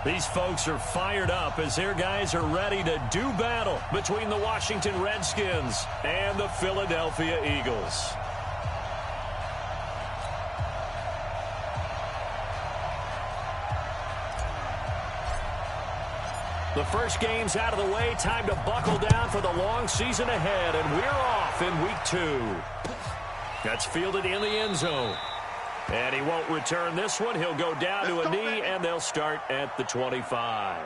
These folks are fired up as their guys are ready to do battle between the Washington Redskins and the Philadelphia Eagles. The first game's out of the way. Time to buckle down for the long season ahead, and we're off in week 2. That's fielded in the end zone. And he won't return this one. He'll go down to a knee, and they'll start at the 25.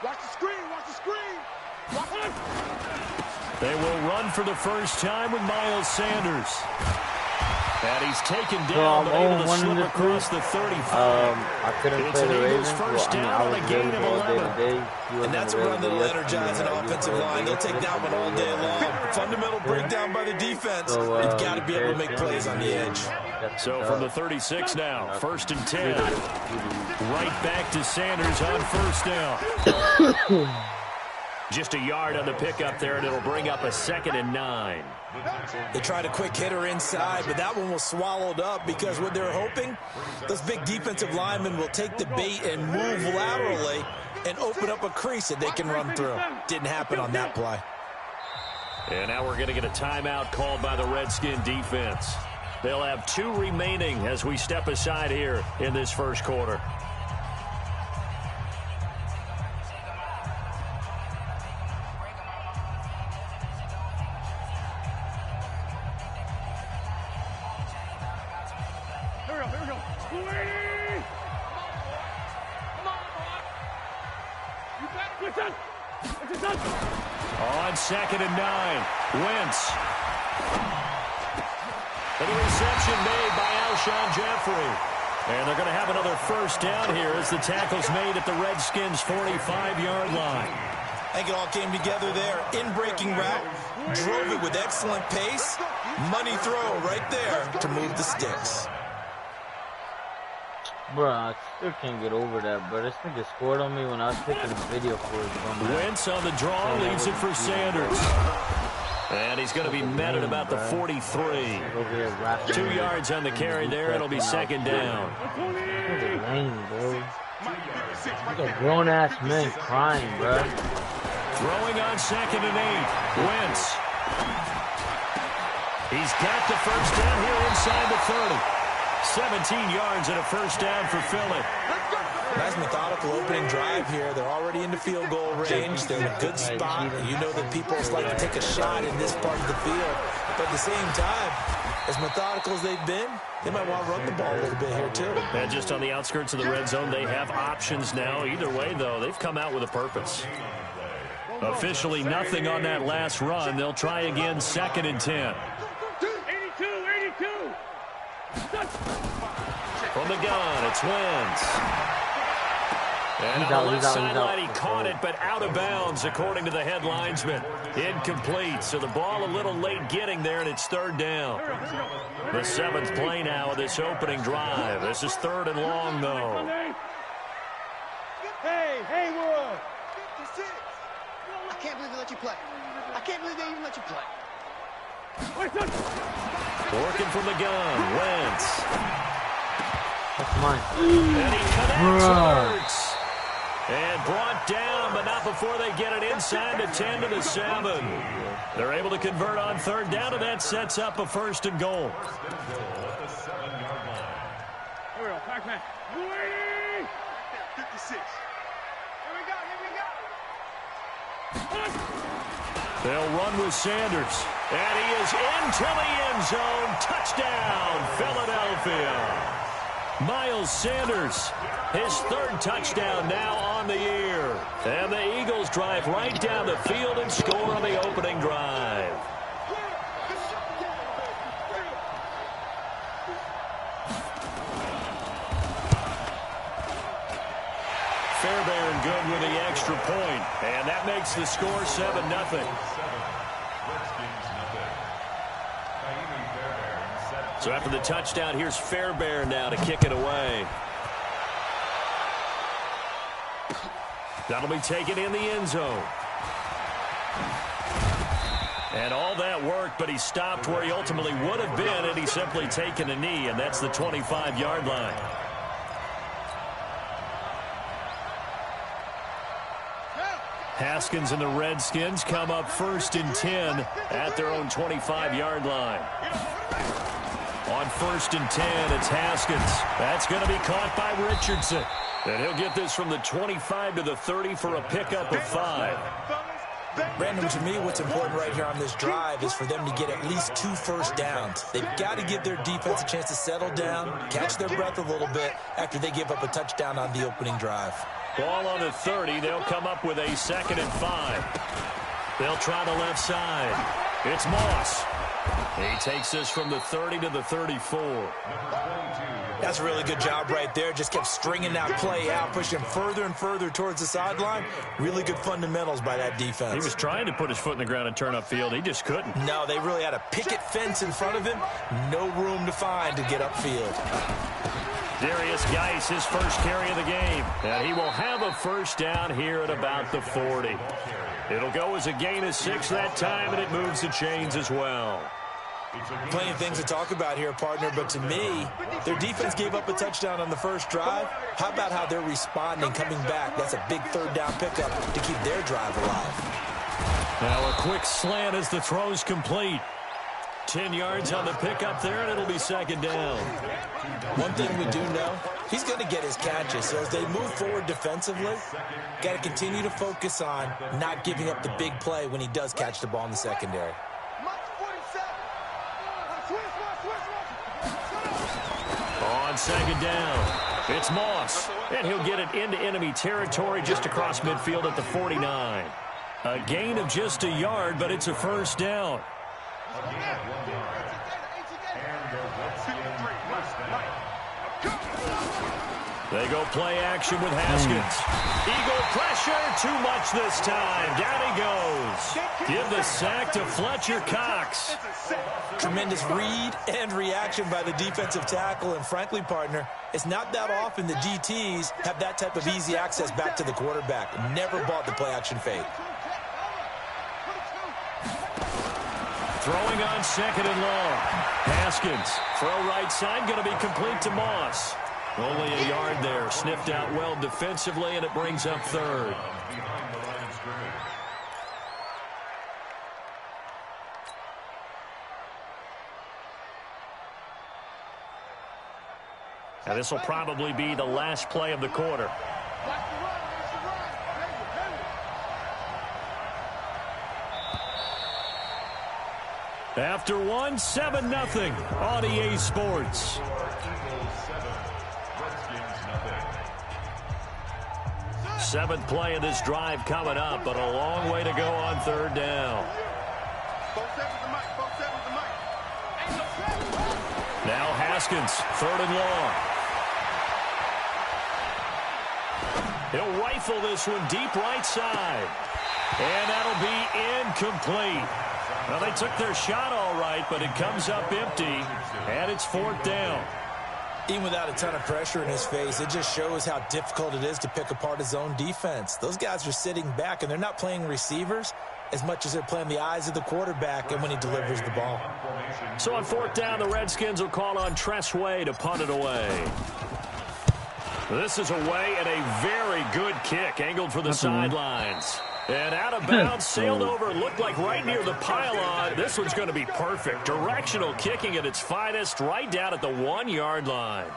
Watch the screen, watch the screen. Watch it. They will run for the first time with Miles Sanders. And he's taken down, but able to slip across the 35. I couldn't play the Ravens. First down on a gain of 11. And that's a run that'll energize an offensive line. They'll take that one all day long. Fundamental breakdown by the defense. You've got to be able to make plays on the edge. So from the 36 now, 1st and 10. Right back to Sanders on first down. Just a yard on the pickup there, and it'll bring up a 2nd and 9. They tried a quick hitter inside, but that one was swallowed up because what they're hoping, those big defensive linemen will take the bait and move laterally and open up a crease that they can run through. Didn't happen on that play. And now we're going to get a timeout called by the Redskin defense. They'll have 2 remaining as we step aside here in this first quarter. On 2nd and 9, Wentz. And the reception made by Alshon Jeffrey. And they're going to have another first down here as the tackle's made at the Redskins' 45-yard line. I think it all came together there. In-breaking route, drove it with excellent pace. Money throw right there to move the sticks. Bro, I still can't get over that, bro. This nigga scored on me when I was taking a video for his Wentz on the draw, leaves it for Sanders. And he's going to be met at about the 43. 2 yards on the carry there. It'll be 2nd down. Look at lame, bro. Look at grown-ass men crying, bro. Throwing on 2nd and 8. Wentz. He's got the first down here inside the 30. 17 yards and a first down for Philly. Nice methodical opening drive here. They're already into field goal range. They're in a good spot. You know that people like to take a shot in this part of the field. But at the same time, as methodical as they've been, they might want to run the ball a little bit here too. And just on the outskirts of the red zone, they have options now. Either way, though, they've come out with a purpose. Officially nothing on that last run. They'll try again, 2nd and 10. 82. From the gun, it's Wentz. And on the left sideline, he caught it, but out of bounds, according to the head linesman. Incomplete, so the ball a little late getting there, and it's 3rd down. The 7th play now of this opening drive. This is 3rd and long, though. Hey, World. I can't believe they let you play. I can't believe they even let you play. Working from the gun, Wentz. That's mine. And he connects. And brought down, but not before they get it inside the 10 to the 7. They're able to convert on 3rd down, and that sets up a 1st and goal. Here we go, Pac-Man. 56. Here we go. They'll run with Sanders. And he is into the end zone. Touchdown, Philadelphia. Miles Sanders, his 3rd touchdown now on the year. And the Eagles drive right down the field and score on the opening drive. Fairbairn good with the extra point, and that makes the score 7-0. So after the touchdown, here's Fairbairn now to kick it away. That'll be taken in the end zone. And all that work, but he stopped where he ultimately would have been had he simply taken a knee, and that's the 25-yard line. Haskins and the Redskins come up 1st and 10 at their own 25-yard line. On 1st and 10, it's Haskins. That's going to be caught by Richardson. And he'll get this from the 25 to the 30 for a pickup of 5. Brandon, to me, what's important right here on this drive is for them to get at least 2 first downs. They've got to give their defense a chance to settle down, catch their breath a little bit after they give up a touchdown on the opening drive. Ball on the 30. They'll come up with a 2nd and 5. They'll try the left side. It's Moss. He takes this from the 30 to the 34. That's a really good job right there. Just kept stringing that play out, pushing further and further towards the sideline. Really good fundamentals by that defense. He was trying to put his foot in the ground and turn upfield. He just couldn't. No, they really had a picket fence in front of him. No room to find to get upfield. Darius Geis, his first carry of the game. And he will have a first down here at about the 40. It'll go as a gain of 6 that time, and it moves the chains as well. Plenty of things to talk about here, partner, but to me, their defense gave up a touchdown on the first drive. How about how they're responding, coming back? That's a big 3rd down pickup to keep their drive alive. Now a quick slant as the throw's complete. 10 yards on the pickup there, and it'll be 2nd down. One thing we do know, he's going to get his catches. So as they move forward defensively, got to continue to focus on not giving up the big play when he does catch the ball in the secondary. On 2nd down, it's Moss, and he'll get it into enemy territory just across midfield at the 49. A gain of just a yard, but it's a first down. They go play action with Haskins. Eagle pressure, too much this time. Down he goes. Give the sack to Fletcher Cox. Tremendous read and reaction by the defensive tackle. And frankly, partner, it's not that often the DTs have that type of easy access back to the quarterback. Never bought the play action fake. Throwing on 2nd and long. Haskins, throw right side, going to be complete to Moss. Only a yard there, sniffed out well defensively, and it brings up 3rd. Now this will probably be the last play of the quarter. After one, 7-0 on EA Sports. Seventh play of this drive coming up, but a long way to go on 3rd down. Now Haskins, 3rd and long. He'll rifle this one deep right side. And that'll be incomplete. Well, they took their shot all right, but it comes up empty, and it's 4th down. Even without a ton of pressure in his face, it just shows how difficult it is to pick apart his own defense. Those guys are sitting back, and they're not playing receivers as much as they're playing the eyes of the quarterback and when he delivers the ball. So on 4th down, the Redskins will call on Tress Way to punt it away. This is away and a very good kick, angled for the sidelines. And out of bounds, sailed over, looked like right near the pylon. This one's going to be perfect. Directional kicking at its finest, right down at the 1-yard line.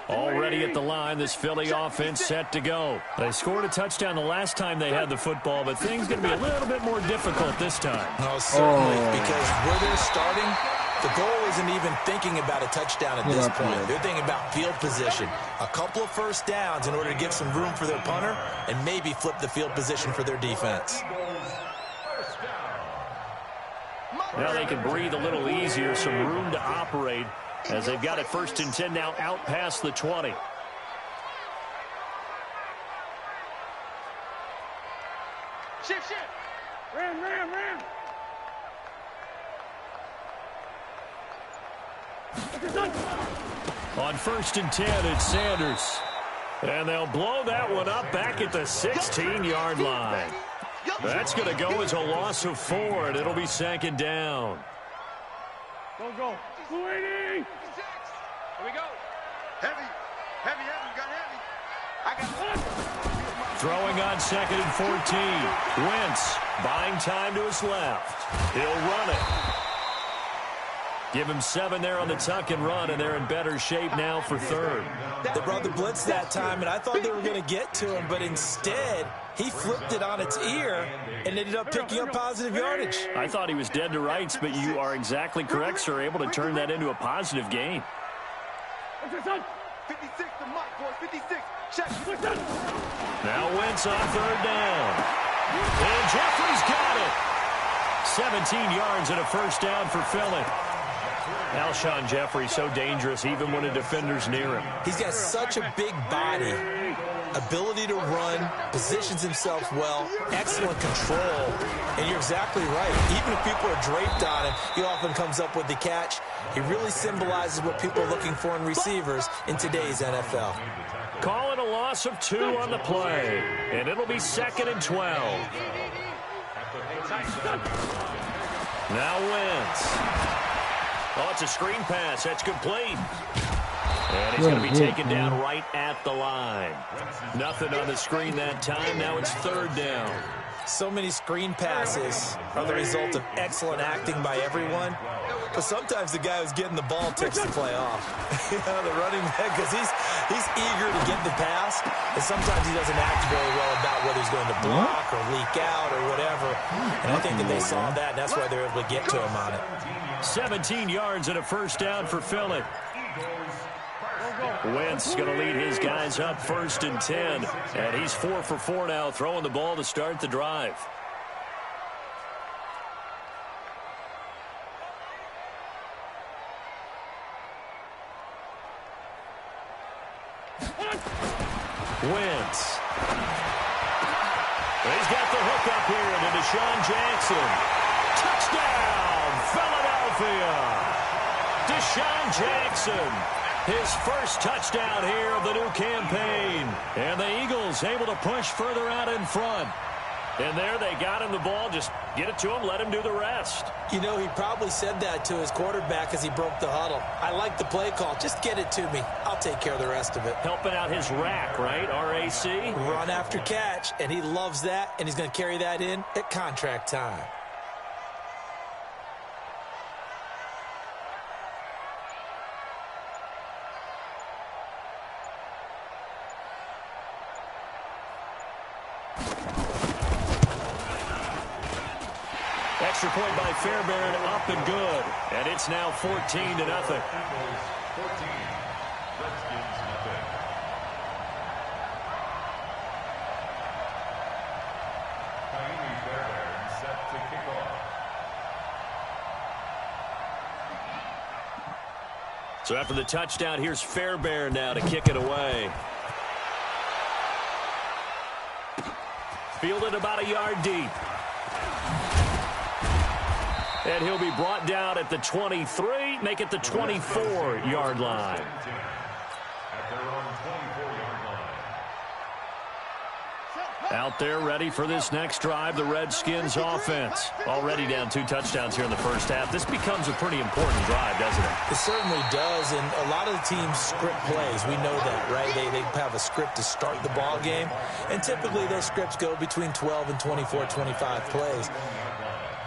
Already at the line, this Philly offense set to go. They scored a touchdown the last time they had the football, but things going to be a little bit more difficult this time. No, certainly, because where they're starting, the goal isn't even thinking about a touchdown at this point. They're thinking about field position. A couple of first downs in order to give some room for their punter and maybe flip the field position for their defense. Now they can breathe a little easier, some room to operate, as they've got it 1st and 10 now out past the 20. Shift. Ram. On 1st and 10, it's Sanders. And they'll blow that one up back at the 16-yard line. That's going to go as a loss of 4, and it'll be 2nd down. Go. Here we go. Heavy. We got heavy. I got one. Throwing on 2nd and 14. Wentz buying time to his left. He'll run it. Give him 7 there on the tuck and run, and they're in better shape now for 3rd. They brought the blitz that time, and I thought they were going to get to him, but instead he flipped it on its ear and ended up picking up positive yardage. I thought he was dead to rights, but you are exactly correct, sir, able to turn that into a positive gain. 56 to Mike, boys. 56. Check. Now Wentz on 3rd down. And Jeffrey's got it. 17 yards and a 1st down for Philly. Alshon Jeffrey so dangerous even when a defender's near him. He's got such a big body, ability to run, positions himself well, excellent control, and you're exactly right. Even if people are draped on him, he often comes up with the catch. He really symbolizes what people are looking for in receivers in today's NFL. Call it a loss of 2 on the play, and it'll be 2nd and 12. Now Wentz. Oh, it's a screen pass. That's complete. And he's going to be taken down right at the line. Nothing on the screen that time. Now it's 3rd down. So many screen passes are the result of excellent acting by everyone. But sometimes the guy who's getting the ball takes the play off. The running back, because he's eager to get the pass, and sometimes he doesn't act very well about whether he's going to block or leak out or whatever. And I think that they saw that, and that's why they're able to get to him on it. 17 yards and a 1st down for Philly. Wentz going to lead his guys up 1st and 10. And he's 4 for 4 now, throwing the ball to start the drive. Wentz. He's got the hook up here to Deshaun Jackson. Touchdown, Philadelphia. Deshaun Jackson, his first touchdown here of the new campaign. And the Eagles able to push further out in front. And there they got him the ball. Just get it to him, let him do the rest. You know, he probably said that to his quarterback as he broke the huddle. I like the play call. Just get it to me. I'll take care of the rest of it. Helping out his rack, right? RAC. Run after catch, and he loves that, and he's going to carry that in at contract time. Extra point by Fairbairn, up and good. And it's now 14-0. So after the touchdown, here's Fairbairn now to kick it away. Fielded about a yard deep. And he'll be brought down at the 23, make it the 24-yard line. Out there ready for this next drive, the Redskins offense. Already down 2 touchdowns here in the first half. This becomes a pretty important drive, doesn't it? It certainly does, and a lot of the teams script plays. We know that, right? They have a script to start the ball game, and typically those scripts go between 12 and 24, 25 plays.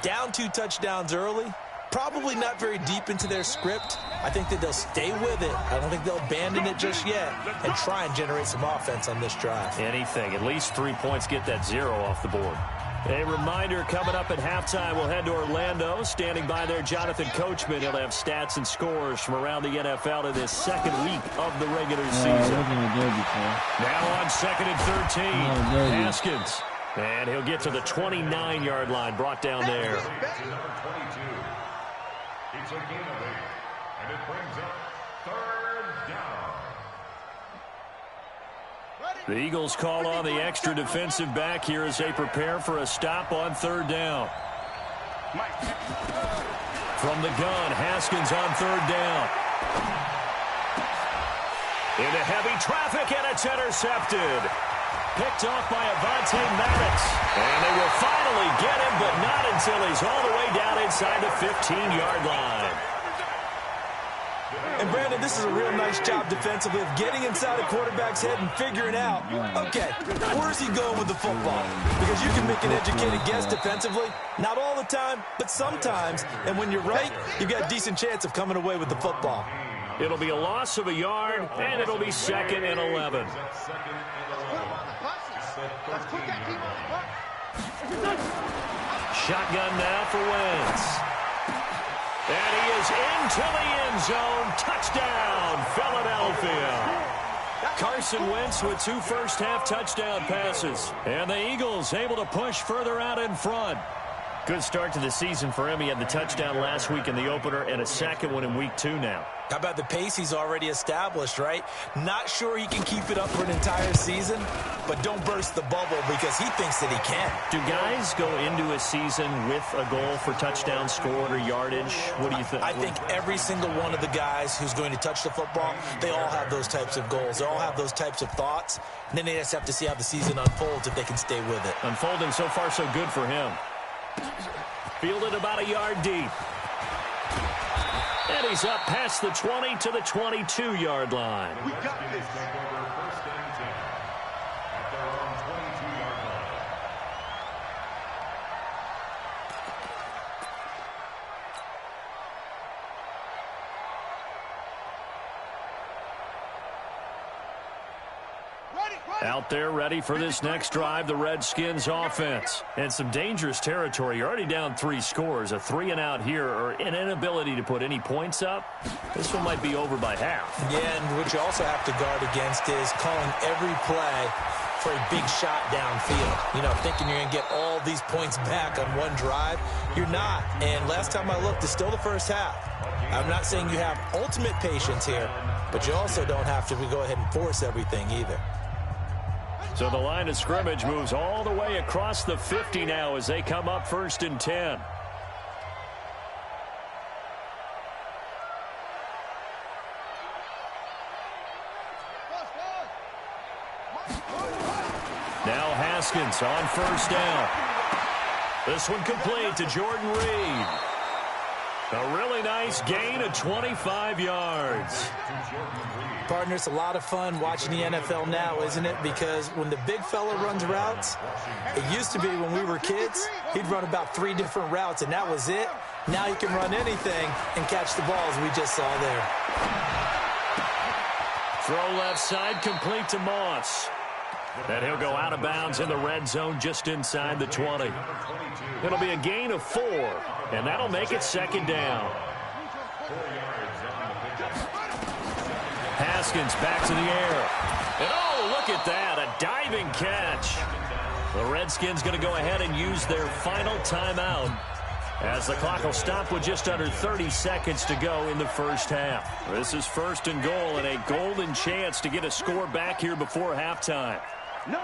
Down 2 touchdowns early, probably not very deep into their script. I think that they'll stay with it. I don't think they'll abandon it just yet and try and generate some offense on this drive. Anything. At least 3 points, get that 0 off the board. A reminder, coming up at halftime, we'll head to Orlando. Standing by there, Jonathan Coachman. He'll have stats and scores from around the NFL in this second week of the regular season. Now on 2nd and 13, Haskins. And he'll get to the 29-yard line, brought down there. It's a gain of 8, and it brings up 3rd down. The Eagles call on the extra defensive back here as they prepare for a stop on 3rd down. From the gun, Haskins on 3rd down. Into heavy traffic, and it's intercepted. Picked off by Avonte Maddox. And they will finally get him, but not until he's all the way down inside the 15-yard line. And, Brandon, this is a real nice job defensively of getting inside a quarterback's head and figuring out, okay, where's he going with the football? Because you can make an educated guess defensively. Not all the time, but sometimes. And when you're right, you've got a decent chance of coming away with the football. It'll be a loss of a yard, and it'll be 2nd and 11. Shotgun now for Wentz. And he is into the end zone. Touchdown, Philadelphia. Carson Wentz with 2 first-half touchdown passes. And the Eagles able to push further out in front. Good start to the season for him. He had the touchdown last week in the opener and a second one in week 2 now. How about the pace he's already established, right? Not sure he can keep it up for an entire season, but don't burst the bubble because he thinks that he can. Do guys go into a season with a goal for touchdown scored or yardage? What do you think? I think every single one of the guys who's going to touch the football, they all have those types of goals. They all have those types of thoughts. And then they just have to see how the season unfolds if they can stay with it. Unfolding so far so good for him. Fielded about a yard deep. And he's up past the 20 to the 22-yard line. We got this. Take over 1st and 10 at their own 22-yard line. Out there ready for this next drive, the Redskins offense. And some dangerous territory. You're already down 3 scores. A 3-and-out here or an inability to put any points up. This one might be over by half. Yeah, and what you also have to guard against is calling every play for a big shot downfield. You know, thinking you're going to get all these points back on one drive. You're not. And last time I looked, it's still the first half. I'm not saying you have ultimate patience here, but you also don't have to go ahead and force everything either. So the line of scrimmage moves all the way across the 50 now as they come up 1st and 10. Now Haskins on 1st down. This one complete to Jordan Reed. A really nice gain of 25 yards. Partner, it's a lot of fun watching the NFL now, isn't it? Because when the big fella runs routes, it used to be when we were kids, he'd run about 3 different routes, and that was it. Now he can run anything and catch the balls we just saw there. Throw left side, complete to Moss. And he'll go out of bounds in the red zone just inside the 20. It'll be a gain of 4, and that'll make it 2nd down. Haskins back to the air. And oh, look at that, a diving catch. The Redskins going to go ahead and use their final timeout as the clock will stop with just under 30 seconds to go in the first half. This is 1st and goal and a golden chance to get a score back here before halftime. No.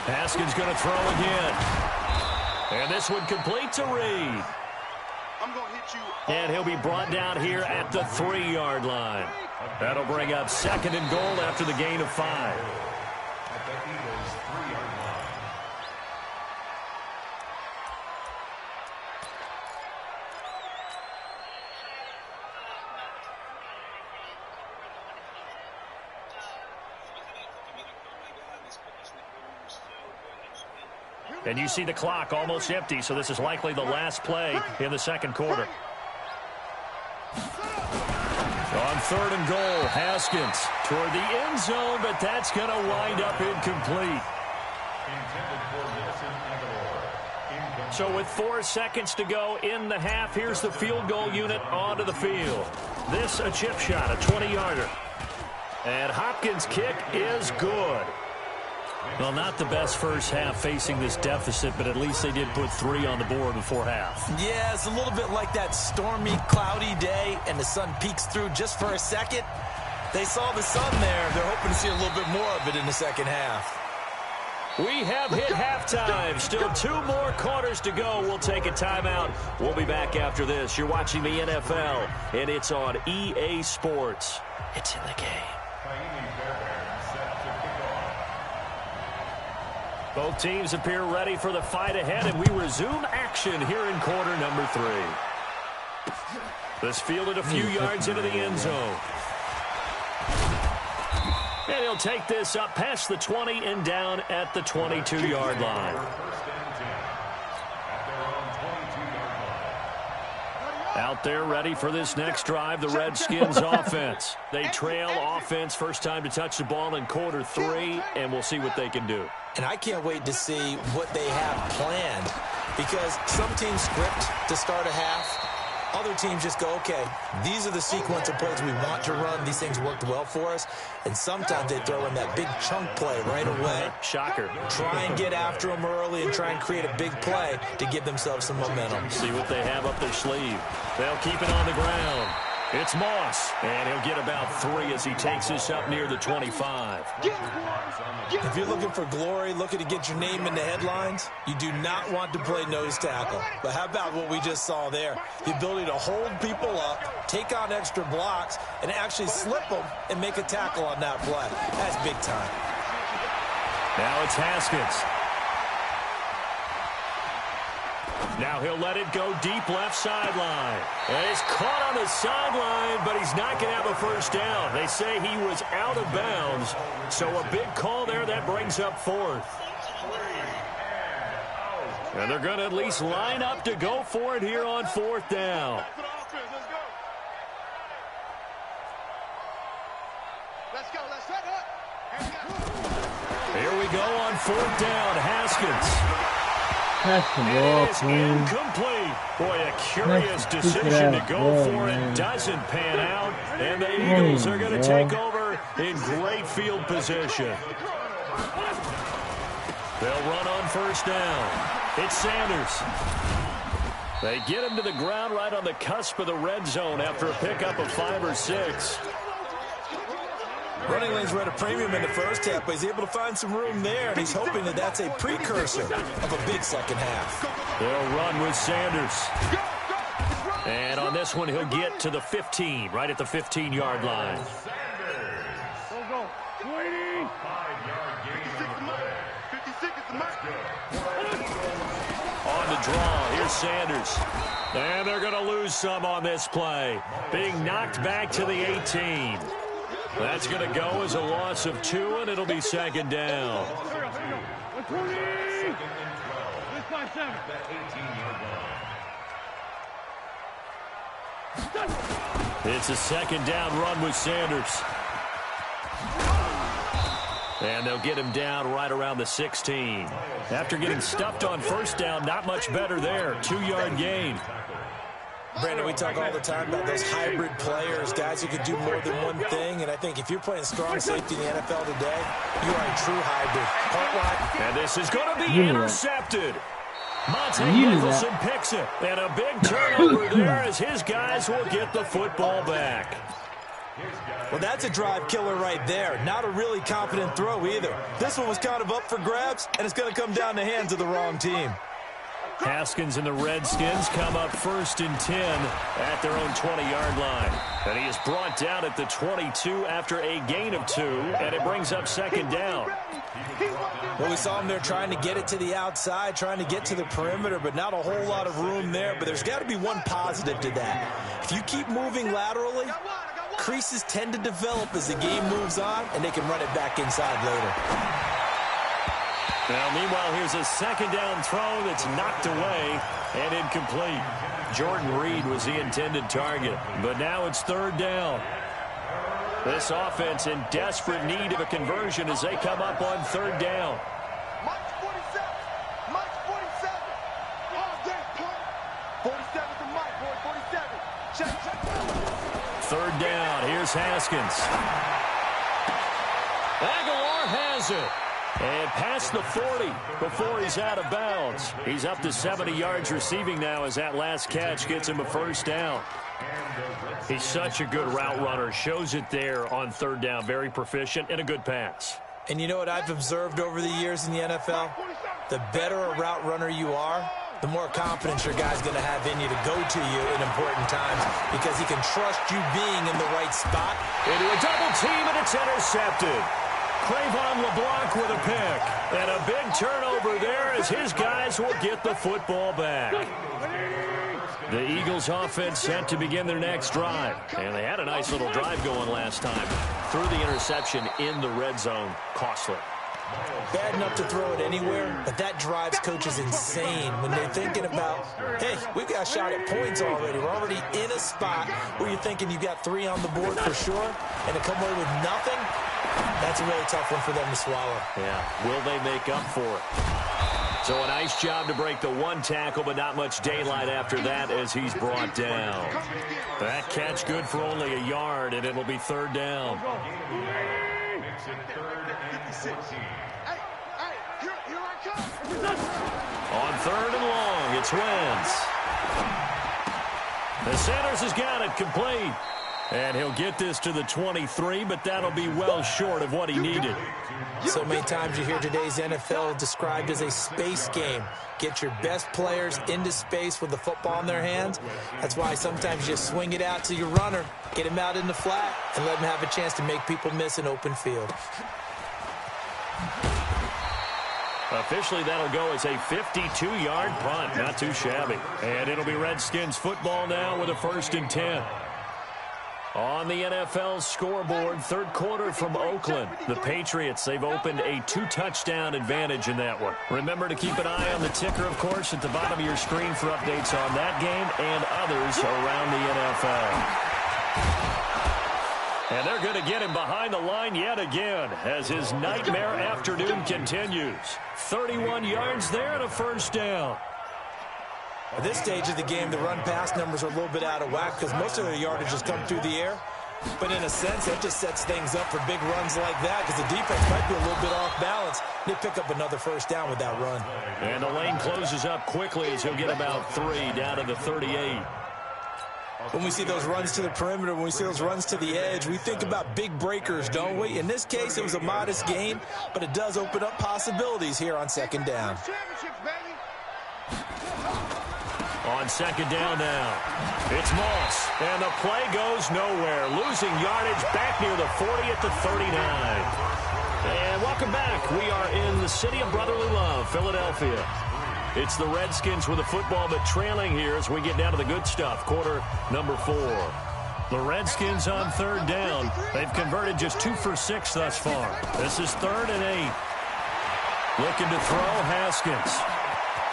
Haskins going to throw again. And this one complete to Reed. I'm going to hit you. And he'll be brought down here at the 3-yard line. That'll bring up 2nd and goal after the gain of 5. At the Eagles' 3-yard line. And you see the clock almost empty, so this is likely the last play in the 2nd quarter. On 3rd and goal, Haskins toward the end zone, but that's going to wind up incomplete. So with 4 seconds to go in the half, here's the field goal unit onto the field. This a chip shot, a 20-yarder. And Hopkins' kick is good. Well, not the best first half facing this deficit, but at least they did put 3 on the board before half. Yeah, it's a little bit like that stormy, cloudy day, and the sun peeks through just for a second. They saw the sun there. They're hoping to see a little bit more of it in the second half. We have hit halftime. Still 2 more quarters to go. We'll take a timeout. We'll be back after this. You're watching the NFL, and it's on EA Sports. It's in the game. Both teams appear ready for the fight ahead, and we resume action here in quarter number 3. This fielded a few yards into the end zone. And he'll take this up past the 20 and down at the 22-yard line. Out there ready for this next drive, the Redskins offense. They trail offense first time to touch the ball in quarter 3, and we'll see what they can do. And I can't wait to see what they have planned, because some teams script to start a half. Other teams just go, okay, these are the sequence of plays we want to run. These things worked well for us. And sometimes they throw in that big chunk play right away. Shocker. Try and get after them early and try and create a big play to give themselves some momentum. See what they have up their sleeve. They'll keep it on the ground. It's Moss, and he'll get about 3 as he takes this up near the 25. If you're looking for glory, looking to get your name in the headlines, you do not want to play nose tackle. But how about what we just saw there? The ability to hold people up, take on extra blocks, and actually slip them and make a tackle on that play. That's big time. Now it's Haskins. Now he'll let it go deep left sideline. And he's caught on the sideline, but he's not going to have a first down. They say he was out of bounds, so a big call there that brings up 4th. And they're going to at least line up to go for it here on 4th down. Let's go. Let's set up. Here we go on 4th down. Haskins. That's the ball, It is man. incomplete. Boy, a curious decision to go for it. Doesn't pan out. And the Eagles are going to take over in great field position. They'll run on 1st down. It's Sanders. They get him to the ground right on the cusp of the red zone after a pickup of 5 or 6. Running lanes were at a premium in the first half, but he's able to find some room there, and he's hoping that that's a precursor of a big second half. They'll run with Sanders. And on this one, he'll get to the 15, right at the 15-yard line. Go. 56 is the mark. On the draw, here's Sanders. And they're going to lose some on this play. Being knocked back to the 18. That's going to go as a loss of 2, and it'll be 2nd down. It's a 2nd down run with Sanders. And they'll get him down right around the 16. After getting stuffed on 1st down, not much better there. 2-yard gain. Brandon, we talk all the time about those hybrid players, guys who can do more than one thing, and I think if you're playing strong safety in the NFL today, you are a true hybrid. Part wide. And this is going to be intercepted. Monte Nicholson picks it. And a big turnover there as his guys will get the football back. Well, that's a drive killer right there. Not a really confident throw either. This one was kind of up for grabs, and it's going to come down the hands of the wrong team. Haskins and the Redskins come up 1st and 10 at their own 20-yard line. And he is brought down at the 22 after a gain of 2, and it brings up 2nd down. Well, we saw him there trying to get it to the outside, trying to get to the perimeter, but not a whole lot of room there. But there's got to be one positive to that. If you keep moving laterally, creases tend to develop as the game moves on, and they can run it back inside later. Now, meanwhile, here's a 2nd down throw that's knocked away and incomplete. Jordan Reed was the intended target, but now it's 3rd down. This offense in desperate need of a conversion as they come up on 3rd down. Mike's 47. Mike's 47. All day, punt. 47 to Mike, boy, 47. Check. 3rd down. Here's Haskins. Aguilar has it. And past the 40 before he's out of bounds. He's up to 70 yards receiving now as that last catch gets him a 1st down. He's such a good route runner. Shows it there on 3rd down. Very proficient and a good pass. And you know what I've observed over the years in the NFL? The better a route runner you are, the more confidence your guy's going to have in you to go to you in important times because he can trust you being in the right spot. Into a double team, and it's intercepted. Cravon LeBlanc with a pick. And a big turnover there as his guys will get the football back. The Eagles offense set to begin their next drive. And they had a nice little drive going last time. Threw the interception in the red zone. Costly. Bad enough to throw it anywhere, but that drives coaches insane when they're thinking about, hey, we've got a shot at points already. We're already in a spot where you're thinking you got 3 on the board for sure, and to come away with nothing, that's a really tough one for them to swallow. Yeah, will they make up for it? So a nice job to break the 1 tackle, but not much daylight after that as he's brought down. That catch good for only a yard, and it'll be 3rd down. On 3rd and long, it's Wentz. The Sanders has got it complete. And he'll get this to the 23, but that'll be well short of what he needed. So many times you hear today's NFL described as a space game. Get your best players into space with the football in their hands. That's why sometimes you swing it out to your runner, get him out in the flat, and let him have a chance to make people miss an open field. Officially, that'll go as a 52-yard punt. Not too shabby. And it'll be Redskins football now with a 1st and 10. On the NFL scoreboard, 3rd quarter from Oakland. The Patriots, they've opened a 2-touchdown advantage in that one. Remember to keep an eye on the ticker, of course, at the bottom of your screen for updates on that game and others around the NFL. And they're going to get him behind the line yet again as his nightmare afternoon continues. 31 yards there and a 1st down. At this stage of the game, the run-pass numbers are a little bit out of whack because most of their yardage has come through the air. But in a sense, that just sets things up for big runs like that because the defense might be a little bit off balance. They pick up another 1st down with that run. And the lane closes up quickly as he'll get about 3 down to the 38. When we see those runs to the perimeter, when we see those runs to the edge, we think about big breakers, don't we? In this case, it was a modest gain, but it does open up possibilities here on 2nd down. On 2nd down now, it's Moss, and the play goes nowhere. Losing yardage back near the 40 at the 39. And welcome back. We are in the city of brotherly love, Philadelphia. It's the Redskins with the football, but trailing here as we get down to the good stuff. Quarter number 4. The Redskins on 3rd down. They've converted just 2 for 6 thus far. This is 3rd and 8. Looking to throw, Haskins.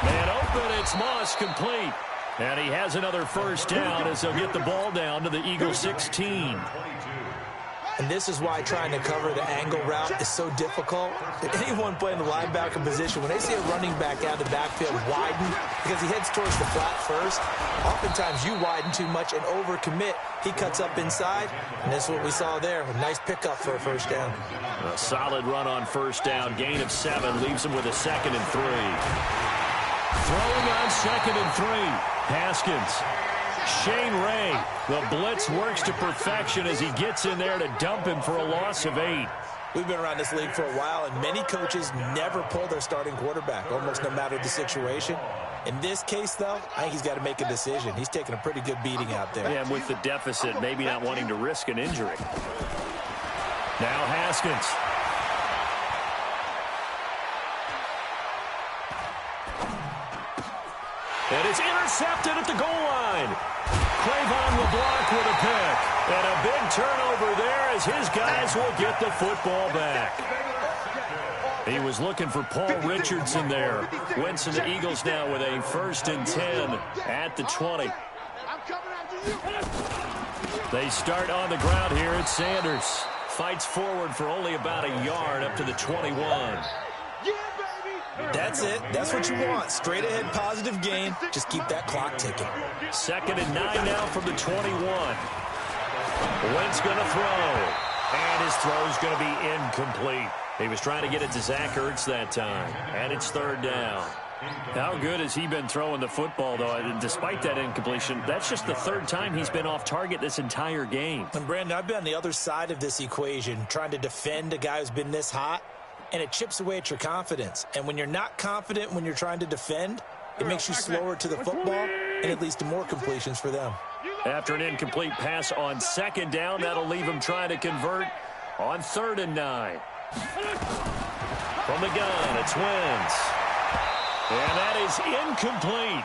Man open, it's Moss, complete. And he has another 1st down as he'll get the ball down to the Eagles 16. And this is why trying to cover the angle route is so difficult. Anyone playing the linebacker position, when they see a running back out of the backfield widen because he heads towards the flat first, oftentimes you widen too much and overcommit. He cuts up inside, and that's what we saw there. A nice pickup for a 1st down. A solid run on 1st down. Gain of 7 leaves him with a 2nd and 3. Throwing on 2nd and 3. Haskins. Shane Ray. The blitz works to perfection as he gets in there to dump him for a loss of 8. We've been around this league for a while, and many coaches never pull their starting quarterback, almost no matter the situation. In this case, though, I think he's got to make a decision. He's taking a pretty good beating out there. Yeah, and with the deficit, maybe not wanting to risk an injury. Now Haskins. And it's intercepted at the goal line. Cravon LeBlanc with a pick. And a big turnover there as his guys will get the football back. He was looking for Paul Richardson there. Wentz and the Eagles now with a 1st and 10 at the 20. They start on the ground here at Sanders. Fights forward for only about a yard up to the 21. That's it. That's what you want. Straight ahead positive gain. Just keep that clock ticking. 2nd and 9 now from the 21. Wentz going to throw. And his throw's going to be incomplete. He was trying to get it to Zach Ertz that time. And it's 3rd down. How good has he been throwing the football, though? And despite that incompletion, that's just the 3rd time he's been off target this entire game. And, Brandon, I've been on the other side of this equation, trying to defend a guy who's been this hot. and it chips away at your confidence. And when you're not confident when you're trying to defend, it makes you slower to the football, and it leads to more completions for them. After an incomplete pass on second down, that'll leave him trying to convert on 3rd and 9. From the gun, it's Wentz. And that is incomplete.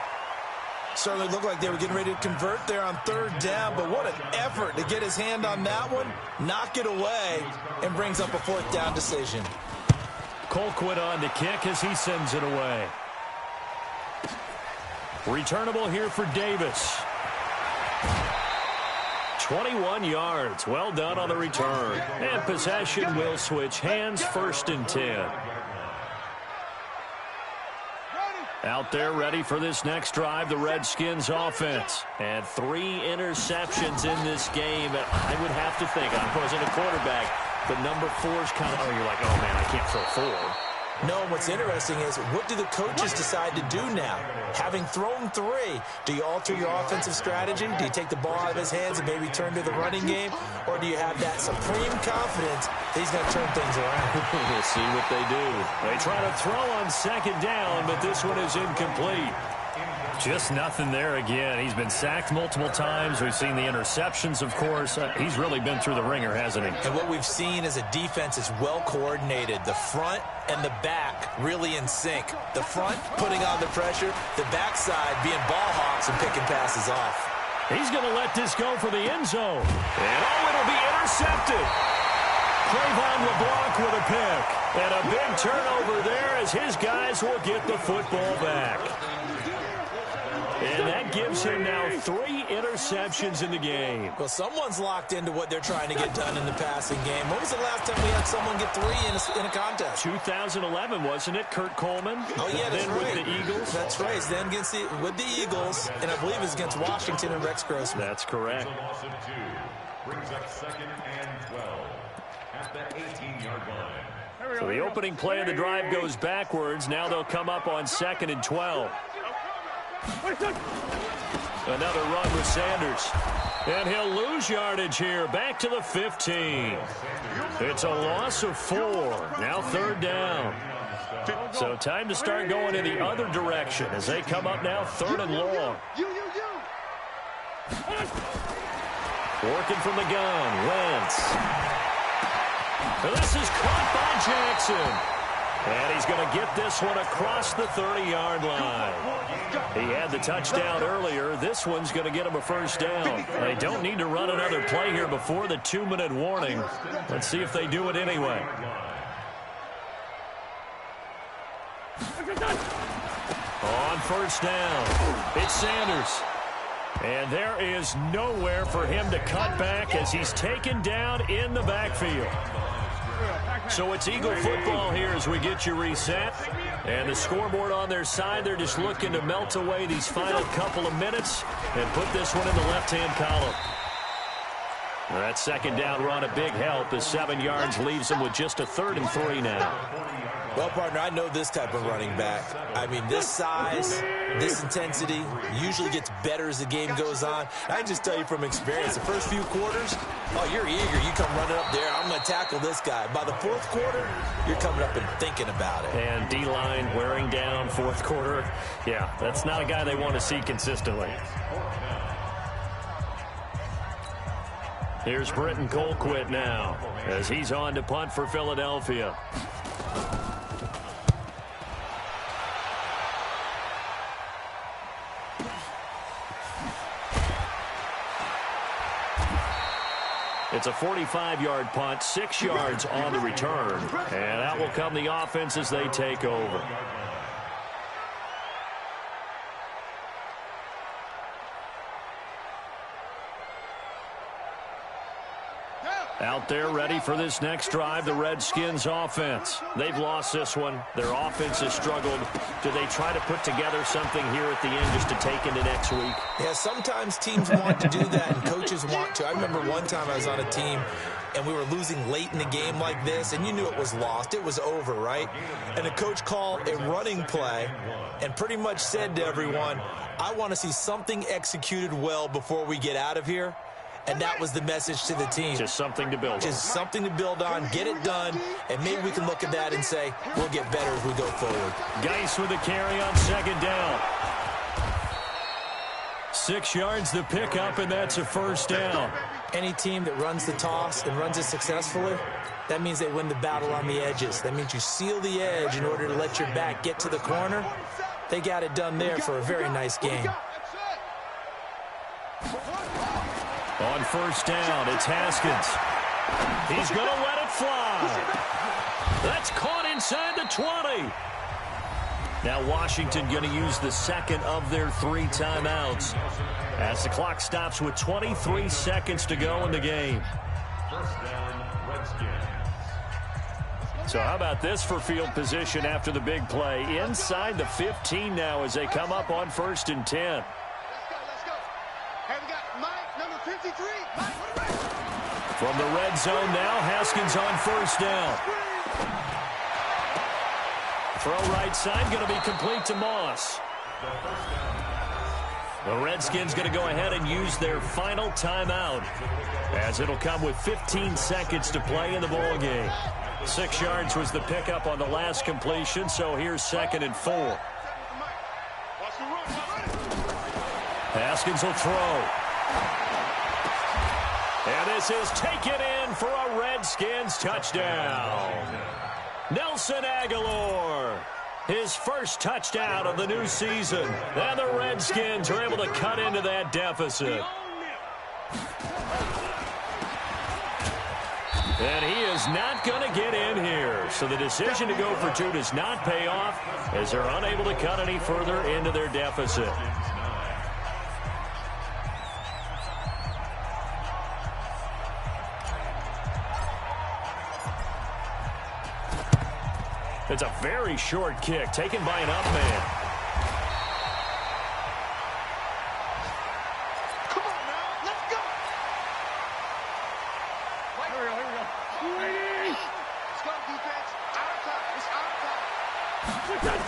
Certainly looked like they were getting ready to convert there on 3rd down, but what an effort to get his hand on that one, knock it away, and brings up a 4th down decision. Colquitt on the kick as he sends it away. Returnable here for Davis. 21 yards. Well done on the return. And possession will switch hands, 1st and 10. Out there ready for this next drive, the Redskins offense. And 3 interceptions in this game. I would have to think, I wasn't a quarterback, but number 4 is kind of, you're like, oh man, I can't throw 4. No, what's interesting is, what do the coaches decide to do now? Having thrown 3, do you alter your offensive strategy? Do you take the ball out of his hands and maybe turn to the running game? Or do you have that supreme confidence that he's going to turn things around? We'll see what they do. They try to throw on 2nd down, but this one is incomplete. Just nothing there again. He's been sacked multiple times. We've seen the interceptions, of course. He's really been through the ringer, hasn't he? And what we've seen is a defense is well coordinated. The front and the back really in sync. The front putting on the pressure, the backside being ball hawks and picking passes off. He's going to let this go for the end zone. And it'll be intercepted. Trayvon LeBlanc with a pick. And a big turnover there as his guys will get the football back. And that gives him now 3 interceptions in the game. Well, someone's locked into what they're trying to get done in the passing game. When was the last time we had someone get 3 in a contest? 2011, wasn't it? Kurt Coleman. Oh, yeah, that's then right. With the Eagles. That's right. It's then with the Eagles, and I believe it's against Washington and Rex Grossman. That's correct. Brings up 2nd and 12 at the 18-yard line. So the opening play of the drive goes backwards. Now they'll come up on 2nd and 12. Another run with Sanders. And he'll lose yardage here. Back to the 15. It's a loss of 4. Now 3rd down. So time to start going in the other direction as they come up now 3rd and long. Working from the gun. Wentz. This is caught by Jackson. And he's going to get this one across the 30-yard line. He had the touchdown earlier. This one's going to get him a 1st down. They don't need to run another play here before the 2-minute warning. Let's see if they do it anyway. On 1st down, it's Sanders. And there is nowhere for him to cut back as he's taken down in the backfield. So it's Eagle football here as we get you reset. And the scoreboard on their side, they're just looking to melt away these final couple of minutes and put this one in the left-hand column. That 2nd down run, a big help as 7 yards leaves them with just a 3rd and 3 now. Well, partner, I know this type of running back. I mean, this size, this intensity usually gets better as the game goes on. I can just tell you from experience, the first few quarters, oh, you're eager. You come running up there. I'm going to tackle this guy. By the 4th quarter, you're coming up and thinking about it. And D-line wearing down 4th quarter. Yeah, that's not a guy they want to see consistently. Here's Britton Colquitt now as he's on to punt for Philadelphia. It's a 45-yard punt, 6 yards on the return. And out will come the offense as they take over. Out there ready for this next drive, the Redskins offense. They've lost this one. Their offense has struggled. Do they try to put together something here at the end just to take into next week? Yeah, sometimes teams want to do that and coaches want to. I remember one time I was on a team and we were losing late in the game like this, and you knew it was lost. It was over, right? And the coach called a running play and pretty much said to everyone, I want to see something executed well before we get out of here. and that was the message to the team. Just something to build on. Just something to build on, get it done, and maybe we can look at that and say, we'll get better as we go forward. Geis with a carry on second down. 6 yards the pickup, and that's a first down. Any team that runs the toss and runs it successfully, that means they win the battle on the edges. That means you seal the edge in order to let your back get to the corner. They got it done there for a very nice game. On first down, it's Haskins. He's going to let it fly. That's caught inside the 20. Now Washington going to use the second of their 3 timeouts as the clock stops with 23 seconds to go in the game. First down, Redskins. So how about this for field position after the big play? Inside the 15 now as they come up on 1st and 10. Let's go. Hey, we got Mike, number 53. Mike, from the red zone now, Haskins on first down. Throw right side, going to be complete to Moss. The Redskins going to go ahead and use their final timeout, as it'll come with 15 seconds to play in the ball game. 6 yards was the pickup on the last completion, so here's 2nd and 4. Haskins will throw. And this is taken in for a Redskins touchdown. Nelson Aguilar, his first touchdown of the new season. And the Redskins are able to cut into that deficit. And he is not going to get in here. So the decision to go for 2 does not pay off as they're unable to cut any further into their deficit. It's a very short kick taken by an up man. come on now, let's go. Here we go. Let's go, defense. Our time. It's our time.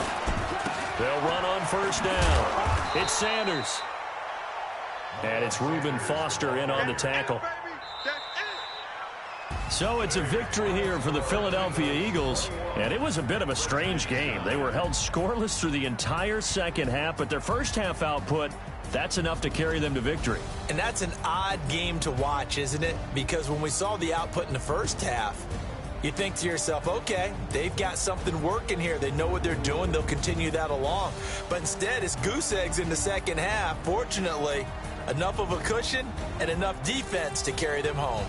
They'll run on first down. It's Sanders. And it's Reuben Foster in on the tackle. So it's a victory here for the Philadelphia Eagles, and it was a bit of a strange game. They were held scoreless through the entire second half, but their first half output, that's enough to carry them to victory. And that's an odd game to watch, isn't it? Because when we saw the output in the first half, you think to yourself, okay, they've got something working here. They know what they're doing. They'll continue that along. But instead, it's goose eggs in the second half. Fortunately, enough of a cushion and enough defense to carry them home.